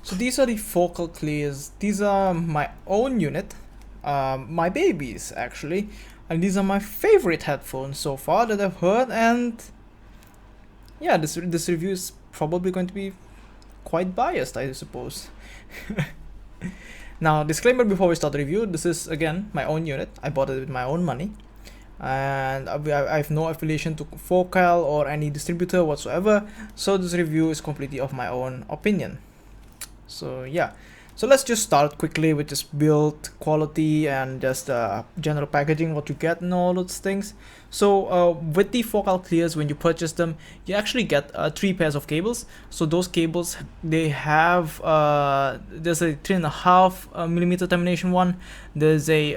So these are the focal clears. These are my own unit, my babies actually, and these are my favorite headphones so far that I've heard. And yeah, this review is probably going to be quite biased, I suppose. Now, disclaimer before we start the review: this is again my own unit. I bought it with my own money, and I have no affiliation to Focal or any distributor whatsoever. So this review is completely of my own opinion. So yeah, so let's just start quickly with just build quality and just general packaging, what you get and all those things. So with the Focal clears, when you purchase them, you actually get 3 pairs of cables. So those cables, they have there's a 3.5 millimeter termination one, there's a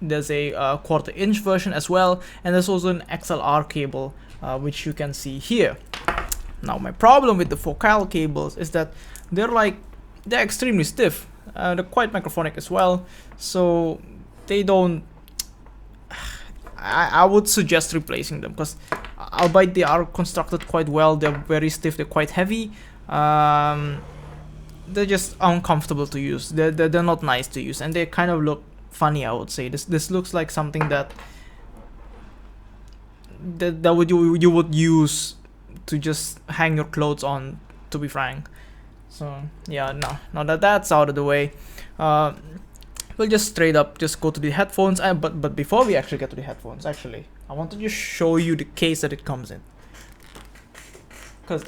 1/4 inch version as well, and there's also an XLR cable, which you can see here. Now, my problem with the Focal cables is that they're extremely stiff. They're quite microphonic as well, so they don't. I would suggest replacing them, because albeit they are constructed quite well, they're very stiff. They're quite heavy. They're just uncomfortable to use. They're not nice to use, and they kind of look funny, I would say. This looks like something that you would use to just hang your clothes on, to be frank. So yeah, now that that's out of the way, we'll just straight up just go to the headphones. But before we actually get to the headphones, actually, I want to just show you the case that it comes in, because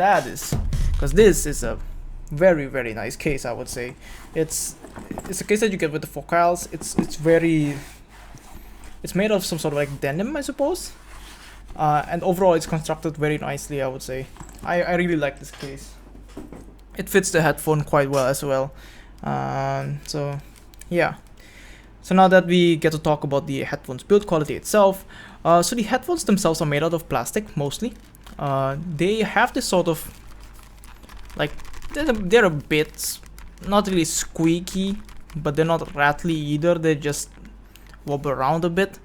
this is a very, very nice case, I would say. It's a case that you get with the Focals. It's made of some sort of like denim, I suppose. And overall it's constructed very nicely, I would say. I really like this case. It fits the headphone quite well as well. So yeah. So now that we get to talk about the headphones build quality itself, so the headphones themselves are made out of plastic mostly. They have this sort of like, they're a bit not really squeaky, but they're not rattly either. They just wobble around a bit.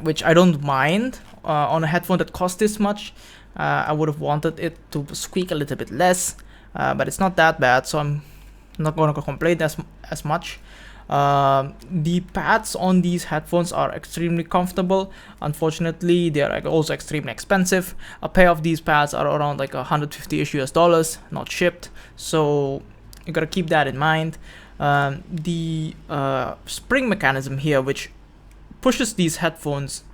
Which I don't mind on a headphone that costs this much. I would have wanted it to squeak a little bit less, but it's not that bad, so I'm not going to complain as much. The pads on these headphones are extremely comfortable. Unfortunately, they are also extremely expensive. A pair of these pads are around like $150-ish US, not shipped, so you gotta keep that in mind. The spring mechanism here, which pushes these headphones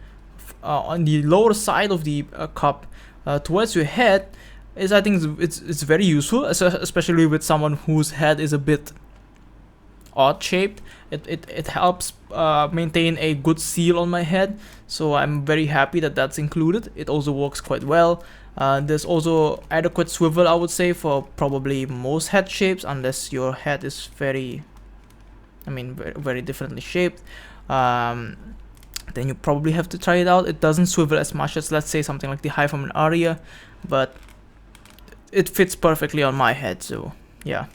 on the lower side of the cup towards your head, is, I think it's very useful, especially with someone whose head is a bit odd shaped. It helps maintain a good seal on my head, so I'm very happy that that's included. It also works quite well. There's also adequate swivel, I would say, for probably most head shapes, unless your head is very very differently shaped. Then you probably have to try it out. It doesn't swivel as much as, let's say, something like the Hi from an Aria, but it fits perfectly on my head, so yeah.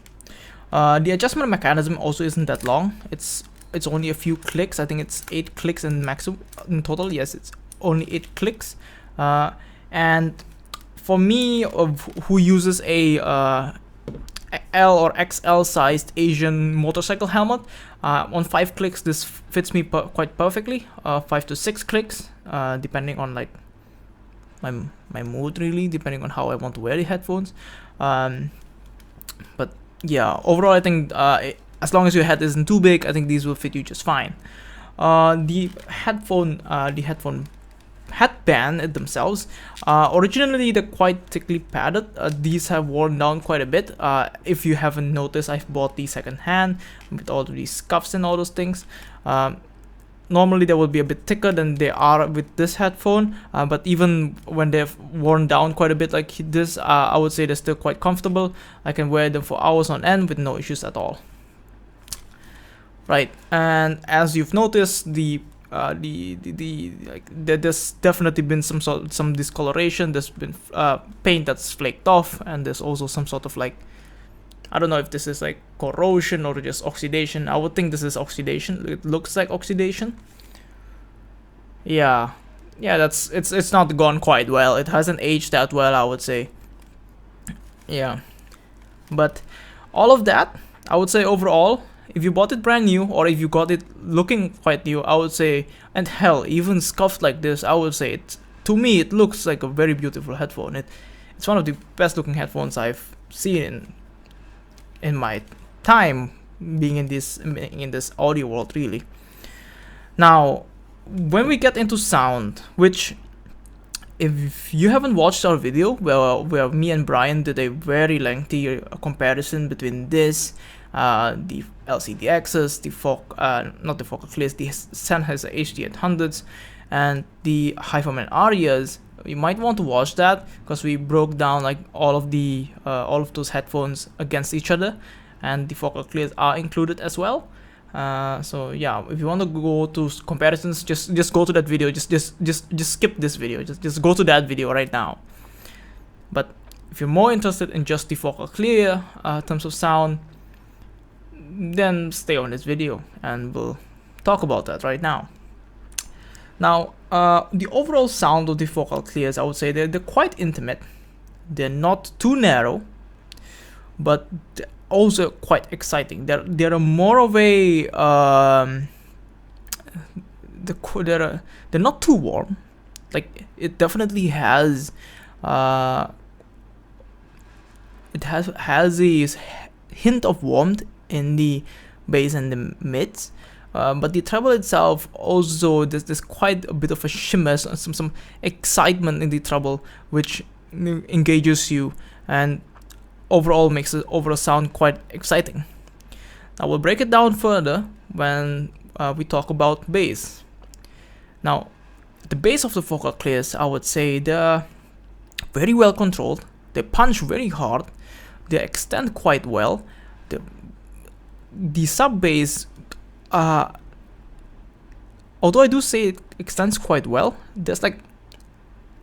The adjustment mechanism also isn't that long. It's only a few clicks. I think it's 8 clicks in maximum in total. Yes, it's only 8 clicks. And for me, who uses a L or XL sized Asian motorcycle helmet, on 5 clicks this fits me quite perfectly. 5 to 6 clicks, depending on like my mood, really, depending on how I want to wear the headphones. But yeah, overall I think as long as your head isn't too big, I think these will fit you just fine. The headphone headband themselves, originally they're quite thickly padded. These have worn down quite a bit. If you haven't noticed, I've bought these second hand with all of these scuffs and all those things. Normally they will be a bit thicker than they are with this headphone, but even when they've worn down quite a bit like this, I would say they're still quite comfortable. I can wear them for hours on end with no issues at all. Right, and as you've noticed, there's definitely been some discoloration. There's been paint that's flaked off, and there's also some sort of like, I don't know if this is like corrosion or just oxidation. I would think this is oxidation. It looks like oxidation. Yeah, it's not gone quite well. It hasn't aged that well, I would say. Yeah, but all of that, I would say overall, if you bought it brand new or if you got it looking quite new, I would say, and hell, even scuffed like this, I would say it. To me, it looks like a very beautiful headphone. It's one of the best looking headphones I've seen in my time being in this audio world, really. Now, when we get into sound, which if you haven't watched our video where me and Brian did a very lengthy comparison between this, the LCDXs, not the Focal Clears, the Sennheiser HD800s, and the HiFiMan Arias, you might want to watch that because we broke down like all of those headphones against each other, and the Focal Clears are included as well. So yeah, if you want to go to comparisons, just go to that video. Just skip this video. Just go to that video right now. But if you're more interested in just the Focal Clear in terms of sound, then stay on this video and we'll talk about that right now. Now, the overall sound of the Focal Clears, I would say they're quite intimate. They're not too narrow, but also quite exciting. They're more of a they're not too warm. Like it definitely has it has a hint of warmth in the bass and the mids. But the treble itself also there's quite a bit of a shimmer, some excitement in the treble, which engages you and overall makes the overall sound quite exciting. Now we'll break it down further when we talk about bass. Now, the bass of the Focal Clears, I would say they're very well controlled. They punch very hard. They extend quite well. The sub bass, although I do say it extends quite well, there's like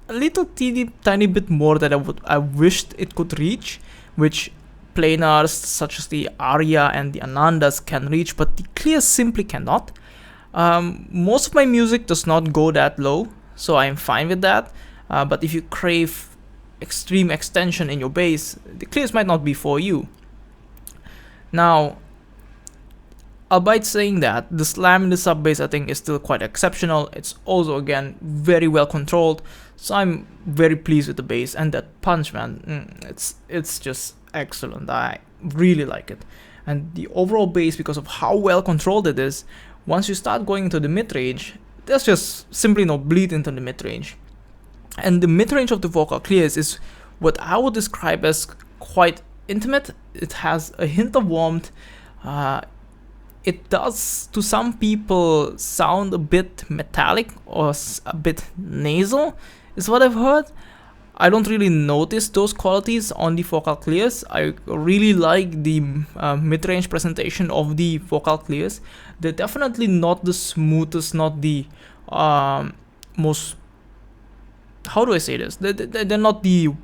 a little tiny bit more that I wished it could reach, which planars such as the Aria and the Anandas can reach, but the Clears simply cannot. Most of my music does not go that low, so I'm fine with that. But if you crave extreme extension in your bass, the Clears might not be for you. Now, albeit saying that, the slam in the sub bass I think is still quite exceptional. It's also again very well controlled, so I'm very pleased with the bass and that punch, man. It's just excellent. I really like it, and the overall bass, because of how well controlled it is, once you start going into the mid range, there's just simply no bleed into the mid range. And the mid range of the Focal Clears is what I would describe as quite intimate. It has a hint of warmth. It does, to some people, sound a bit metallic or a bit nasal, is what I've heard. I don't really notice those qualities on the Focal Clears. I really like the mid-range presentation of the Focal Clears. They're definitely not the smoothest, not the most, how do I say this? They're not the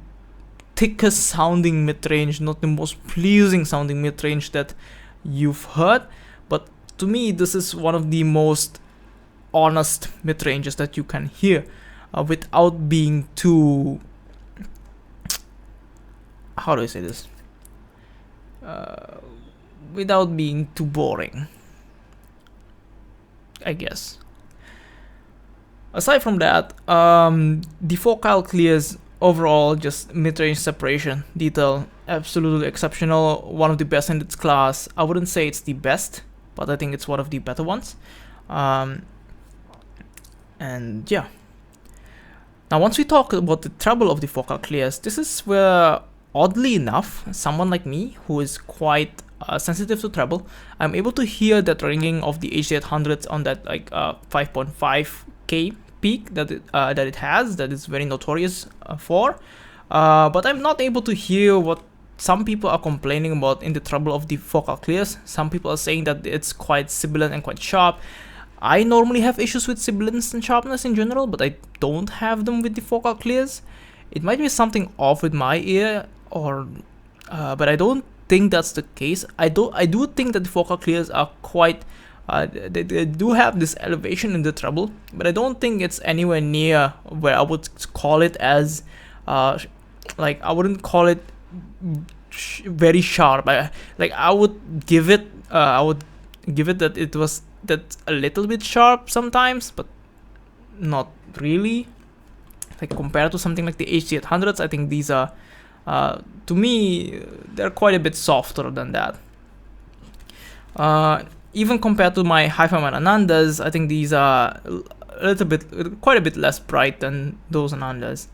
thickest sounding mid-range, not the most pleasing sounding mid-range that you've heard. But to me, this is one of the most honest mid-ranges that you can hear without being too, how do I say this? Without being too boring, I guess. Aside from that, the Focal Clears overall, just mid-range separation, detail, absolutely exceptional. One of the best in its class. I wouldn't say it's the best, but I think it's one of the better ones. And yeah. Now, once we talk about the treble of the Focal Clears, this is where, oddly enough, someone like me who is quite sensitive to treble, I'm able to hear that ringing of the HD800s on that like 5.5K peak that it has, that is very notorious for. But I'm not able to hear what some people are complaining about in the treble of the Focal Clears. Some people are saying that it's quite sibilant and quite sharp. I normally have issues with sibilance and sharpness in general, but I don't have them with the Focal Clears. It might be something off with my ear, or but I don't think that's the case. I do think that the Focal Clears are quite they do have this elevation in the treble, but I don't think it's anywhere near where I would call it as like, I wouldn't call it very sharp. I would give it that a little bit sharp sometimes, but not really. Like compared to something like the HD800s, I think these are, to me, they're quite a bit softer than that. Even compared to my Hi-Fi Man Anandas, I think these are quite a bit less bright than those Anandas.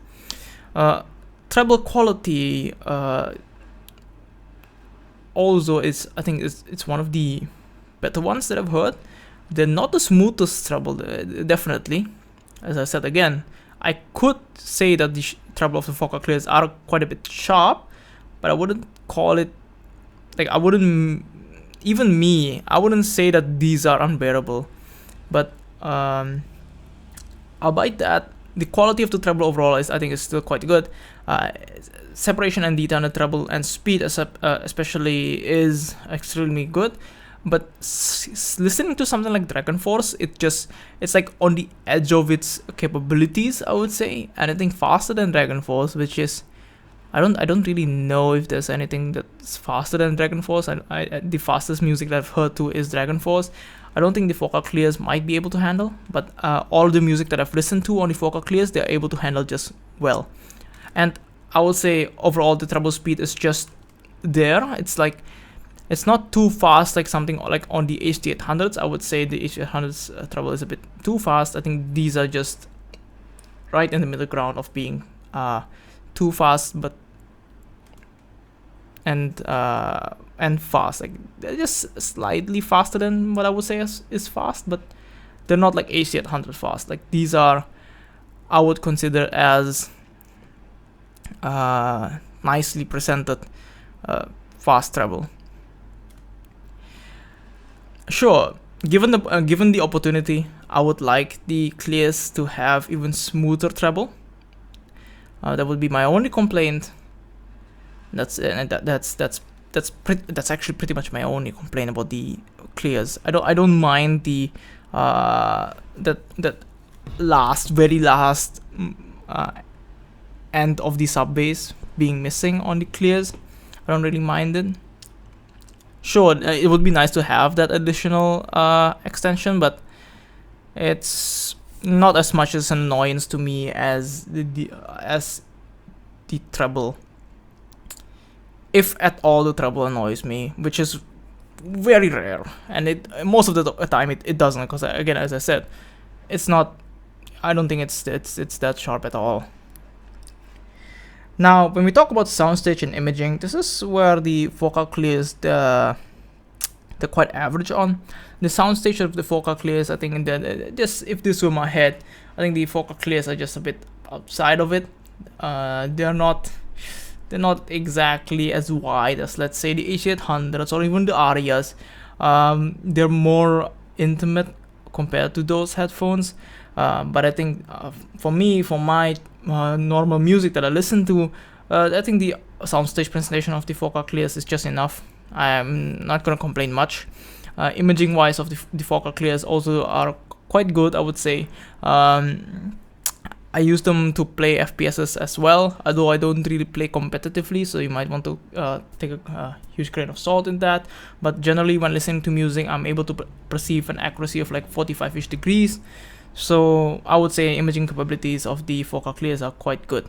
Treble quality also is, I think it's one of the better ones that I've heard. They're not the smoothest treble, definitely. As I said again, I could say that the treble of the Focal Clears are quite a bit sharp, but I wouldn't call it, like, I wouldn't say that these are unbearable. But albeit that, the quality of the treble overall I think is still quite good. Separation and detail in the treble and speed especially is extremely good. But listening to something like Dragon Force, it's like on the edge of its capabilities, I would say. Anything faster than Dragon Force, which is, I don't really know if there's anything that's faster than Dragon Force. The fastest music that I've heard to is Dragon Force. I don't think the Focal Clears might be able to handle, but all the music that I've listened to on the Focal Clears, they're able to handle just well. And I would say overall the treble speed is just there. It's like, it's not too fast like something like on the HD800s. I would say the HD800s treble is a bit too fast. I think these are just right in the middle ground of being too fast, but and fast. Like, they're just slightly faster than what I would say is fast, but they're not like HD800 fast. Like, these are, I would consider as nicely presented fast treble. Sure, given the opportunity, I would like the Clears to have even smoother treble. That would be my only complaint. That's actually pretty much my only complaint about the Clears. I don't mind the that very last end of the sub bass being missing on the Clears. I don't really mind it. Sure, it would be nice to have that additional extension, but it's not as much as an annoyance to me as the treble. If at all the treble annoys me, which is very rare, and most of the time it doesn't, because again, as I said, it's not. I don't think it's that sharp at all. Now, when we talk about soundstage and imaging, this is where the Focal Clears they're quite average on. The soundstage of the Focal Clears, I think, just if this were my head, I think the Focal Clears are just a bit outside of it. They're not exactly as wide as, let's say, the HD800s or even the Arias. They're more intimate compared to those headphones. But I think for me, for my normal music that I listen to, I think the soundstage presentation of the Focal Clears is just enough. I'm not gonna complain much. Imaging wise of the Focal Clears also are quite good, I would say. I use them to play FPSs as well, although I don't really play competitively, so you might want to take a huge grain of salt in that. But generally, when listening to music, I'm able to perceive an accuracy of like 45-ish degrees. So I would say imaging capabilities of the Focal Clears are quite good.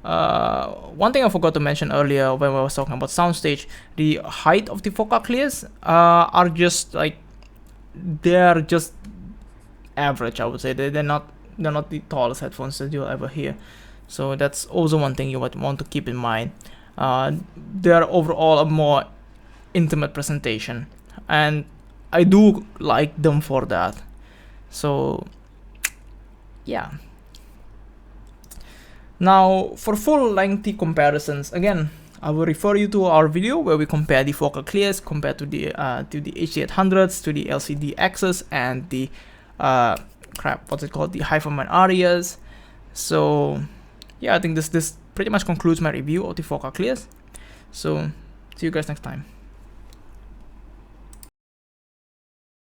One thing I forgot to mention earlier when I was talking about soundstage, the height of the Focal Clears are just like, they're just average, I would say. They're not the tallest headphones that you'll ever hear. So that's also one thing you might want to keep in mind. They're overall a more intimate presentation, and I do like them for that. So yeah. Now, for full lengthy comparisons, again, I will refer you to our video where we compare the Focal Clears compared to the HD800s, to the LCD Xs, and the the Hi-Fi Man Arias. So yeah, I think this pretty much concludes my review of the Focal Clears. So see you guys next time.